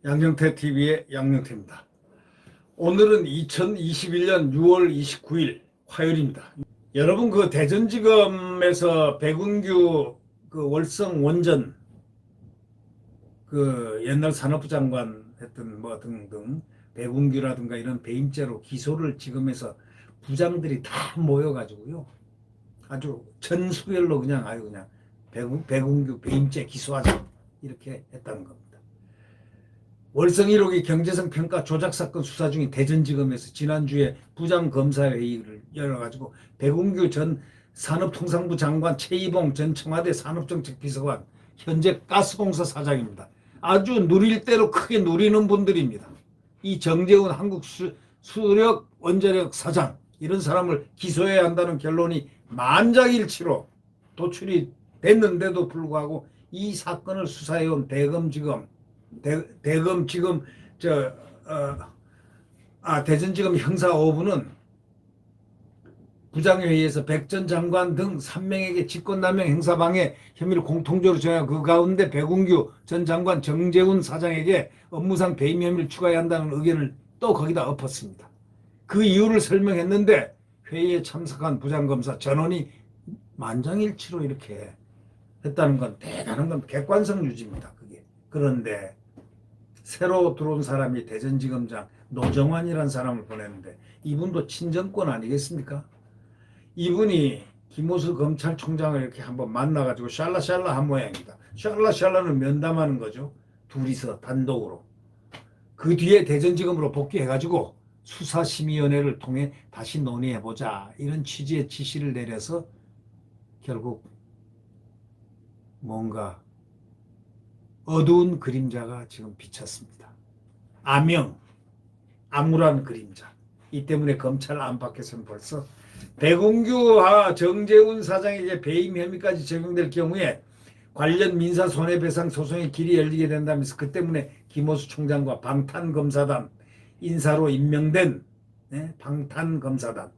양경태 TV의 양경태입니다. 오늘은 2021년 6월 29일 화요일입니다. 여러분 그 대전지검에서 백운규 그 월성 원전 그 옛날 산업부 장관 했던 뭐 등등 백운규라든가 이런 배임죄로 기소를 지금에서 부장들이 다 모여가지고요. 아주 전수결로 그냥 백운규 배임죄 기소하자 이렇게 했다는 겁니다. 월성 1호기 경제성 평가 조작 사건 수사 중인 대전지검에서 지난주에 부장검사회의를 열어가지고 백운규 전 산업통상부 장관, 최이봉 전 청와대 산업정책비서관, 현재 가스공사 사장입니다. 아주 누릴 대로 크게 누리는 분들입니다. 이 정재훈 한국수력 원자력 사장, 이런 사람을 기소해야 한다는 결론이 만장일치로 도출이 됐는데도 불구하고 이 사건을 수사해온 대검지검 대전지검 형사 5부는 부장회의에서 백 전 장관 등 3명에게 직권남용 행사방해 혐의를 공통적으로 정하고 그 가운데 백운규 전 장관, 정재훈 사장에게 업무상 배임 혐의를 추가해야 한다는 의견을 또 거기다 엎었습니다. 그 이유를 설명했는데 회의에 참석한 부장검사 전원이 만장일치로 이렇게 했다는 건 대단한 건 객관성 유지입니다. 그게. 그런데 새로 들어온 사람이 대전지검장 노정환이라는 사람을 보냈는데 이분도 친정권 아니겠습니까? 이분이 김호수 검찰총장을 이렇게 한번 만나가지고 샬라샬라 한 모양입니다. 샬라샬라는 면담하는 거죠. 둘이서 단독으로. 그 뒤에 대전지검으로 복귀해가지고 수사심의위원회를 통해 다시 논의해보자 이런 취지의 지시를 내려서 결국 뭔가 어두운 그림자가 지금 비쳤습니다. 암울한 그림자. 이 때문에 검찰 안팎에서는 벌써 백운규와 정재훈 사장에게 배임 혐의까지 적용될 경우에 관련 민사 손해배상 소송의 길이 열리게 된다면서 그 때문에 김호수 총장과 방탄검사단 인사로 임명된 방탄검사단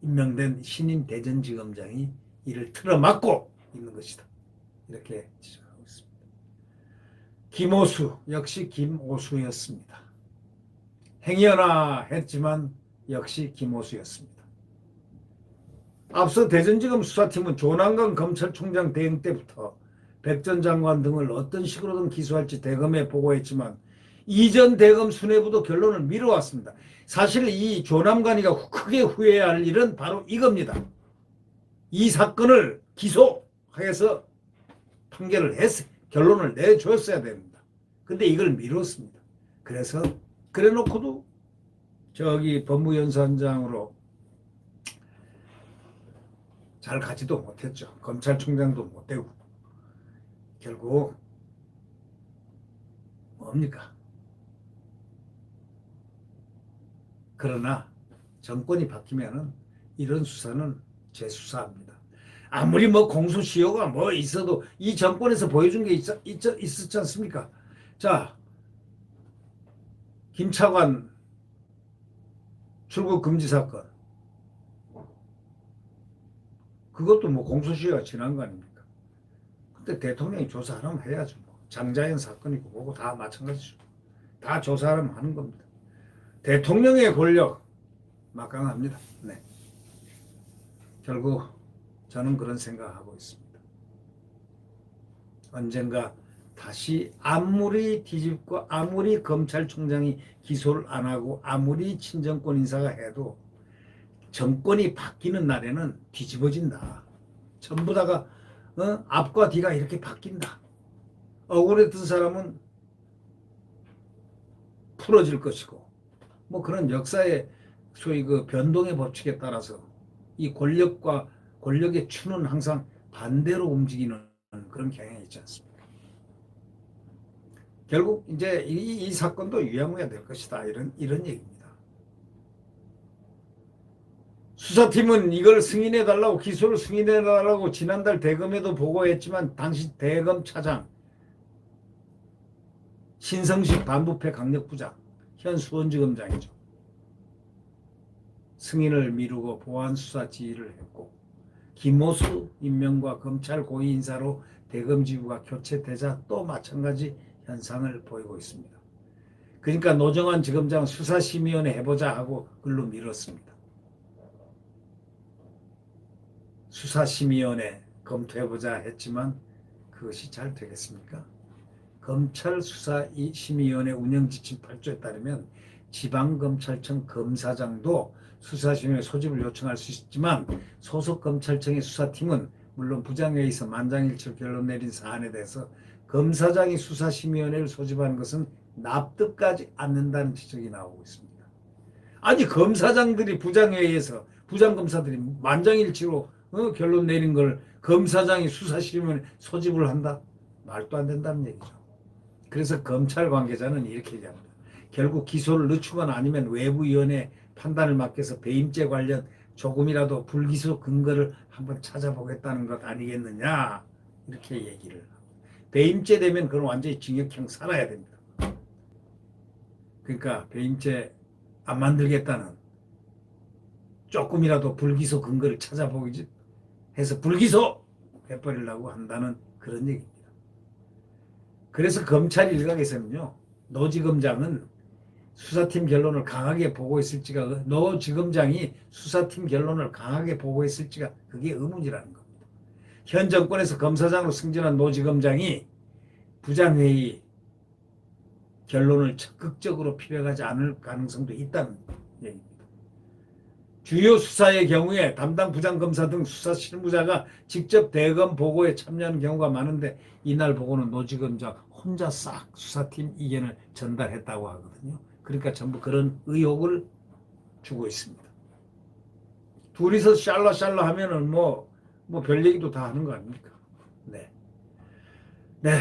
임명된 신임 대전지검장이 이를 틀어막고 있는 것이다. 이렇게 지적하고 있습니다. 김호수 역시 김호수였습니다. 행여나 했지만 역시 김호수였습니다. 앞서 대전지검 수사팀은 조남관 검찰총장 대행 때부터 백 전 장관 등을 어떤 식으로든 기소할지 대검에 보고했지만 이전 대검 수뇌부도 결론을 미뤄왔습니다. 사실 이 조남관이가 크게 후회해야 할 일은 바로 이겁니다. 이 사건을 기소해서 판결을 결론을 내줬어야 됩니다. 근데 이걸 미뤘습니다. 그래서 그래놓고도 저기 법무연수원장으로 잘 가지도 못했죠. 검찰총장도 못되고 결국 뭡니까? 그러나 정권이 바뀌면은 이런 수사는 재수사합니다. 아무리 뭐 공소시효가 뭐 있어도 이 정권에서 보여준 게 있었지 않습니까? 자, 김차관 출국 금지 사건. 그것도 뭐 공소시효가 지난 거 아닙니까? 근데 대통령이 조사하라면 해야죠. 뭐. 장자연 사건이고 뭐고 다 마찬가지죠. 다 조사하라면 하는 겁니다. 대통령의 권력 막강합니다. 네. 결국 저는 그런 생각하고 있습니다. 언젠가 다시 아무리 뒤집고 아무리 검찰총장이 기소를 안 하고 아무리 친정권 인사가 해도 정권이 바뀌는 날에는 뒤집어진다. 전부 다가 앞과 뒤가 이렇게 바뀐다. 억울했던 사람은 풀어질 것이고 뭐 그런 역사의 소위 그 변동의 법칙에 따라서 이 권력의 추는 항상 반대로 움직이는 그런 경향이 있지 않습니까? 결국 이제 이 사건도 유야무야 될 것이다. 이런 얘기입니다. 수사팀은 이걸 승인해달라고 기소를 승인해달라고 지난달 대검에도 보고했지만 당시 대검 차장 신성식 반부패 강력부장 현 수원지검장이죠. 승인을 미루고 보안 수사 지휘를 했고 김호수 임명과 검찰 고위 인사로 대검 지부가 교체되자 또 마찬가지 현상을 보이고 있습니다. 그러니까 노정환 지검장 수사심의위원회 해보자 하고 글로 밀었습니다. 수사심의위원회 검토해보자 했지만 그것이 잘 되겠습니까? 검찰 수사심의위원회 운영지침 8조에 따르면 지방검찰청 검사장도 수사심의위원회 소집을 요청할 수 있지만 소속검찰청의 수사팀은 물론 부장회의에서 만장일치로 결론 내린 사안에 대해서 검사장이 수사심의위원회를 소집하는 것은 납득하지 않는다는 지적이 나오고 있습니다. 아니 검사장들이 부장회의에서 부장검사들이 만장일치로 결론 내린 걸 검사장이 수사심의위원회 소집을 한다? 말도 안 된다는 얘기죠. 그래서 검찰 관계자는 이렇게 얘기합니다. 결국 기소를 늦추거나 아니면 외부위원회 판단을 맡겨서 배임죄 관련 조금이라도 불기소 근거를 한번 찾아보겠다는 것 아니겠느냐 이렇게 얘기를 합니다. 배임죄 되면 그건 완전히 징역형 살아야 됩니다. 그러니까 배임죄 안 만들겠다는 조금이라도 불기소 근거를 찾아보기 해서 불기소 해버리려고 한다는 그런 얘기입니다. 그래서 검찰 일각에서는요, 노지검장은 수사팀 결론을 강하게 보고했을지가, 노지검장이 수사팀 결론을 강하게 보고했을지가 그게 의문이라는 겁니다. 현 정권에서 검사장으로 승진한 노지검장이 부장회의 결론을 적극적으로 필요하지 않을 가능성도 있다는 얘기입니다. 주요 수사의 경우에 담당 부장검사 등 수사 실무자가 직접 대검 보고에 참여하는 경우가 많은데 이날 보고는 노지검장 혼자 싹 수사팀 의견을 전달했다고 하거든요. 그러니까 전부 그런 의혹을 주고 있습니다. 둘이서 샬라샬라 하면은 뭐 별 얘기도 다 하는 거 아닙니까? 네.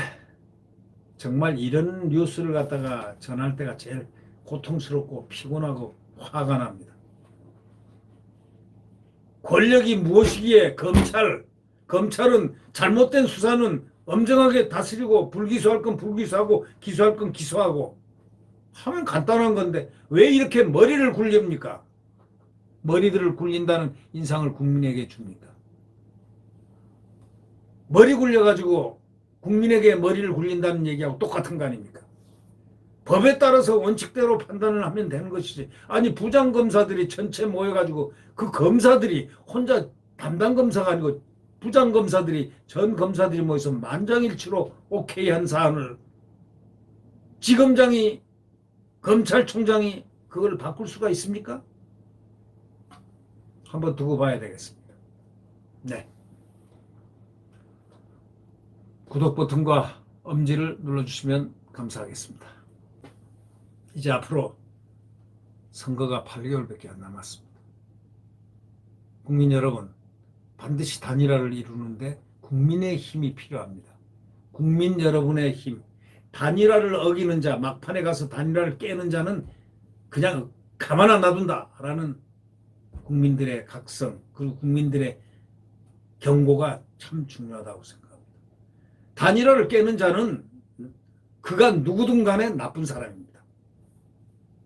정말 이런 뉴스를 갖다가 전할 때가 제일 고통스럽고 피곤하고 화가 납니다. 권력이 무엇이기에 검찰은 잘못된 수사는 엄정하게 다스리고 불기소할 건 불기소하고 기소할 건 기소하고 하면 간단한 건데 왜 이렇게 머리를 굴립니까? 머리들을 굴린다는 인상을 국민에게 줍니다. 머리 굴려가지고 국민에게 머리를 굴린다는 얘기하고 똑같은 거 아닙니까? 법에 따라서 원칙대로 판단을 하면 되는 것이지. 아니 부장검사들이 전체 모여가지고 그 검사들이 혼자 담당검사가 아니고 부장검사들이 전 검사들이 모여서 만장일치로 오케이 한 사안을 지검장이 검찰총장이 그걸 바꿀 수가 있습니까? 한번 두고 봐야 되겠습니다. 네. 구독 버튼과 엄지를 눌러주시면 감사하겠습니다. 이제 앞으로 선거가 8개월밖에 안 남았습니다. 국민 여러분, 반드시 단일화를 이루는데 국민의 힘이 필요합니다. 국민 여러분의 힘, 단일화를 어기는 자, 막판에 가서 단일화를 깨는 자는 그냥 가만 안 놔둔다라는 국민들의 각성, 그리고 국민들의 경고가 참 중요하다고 생각합니다. 단일화를 깨는 자는 그가 누구든 간에 나쁜 사람입니다.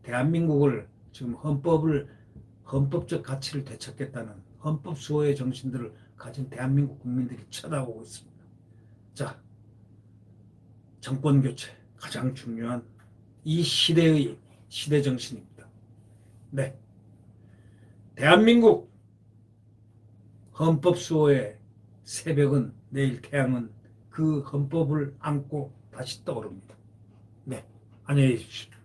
대한민국을 지금 헌법적 가치를 되찾겠다는 헌법 수호의 정신들을 가진 대한민국 국민들이 쳐다보고 있습니다. 자, 정권 교체 가장 중요한 이 시대의 시대 정신입니다. 네, 대한민국 헌법 수호의 새벽은 내일 태양은 그 헌법을 안고 다시 떠오릅니다. 네, 안녕히 계십시오.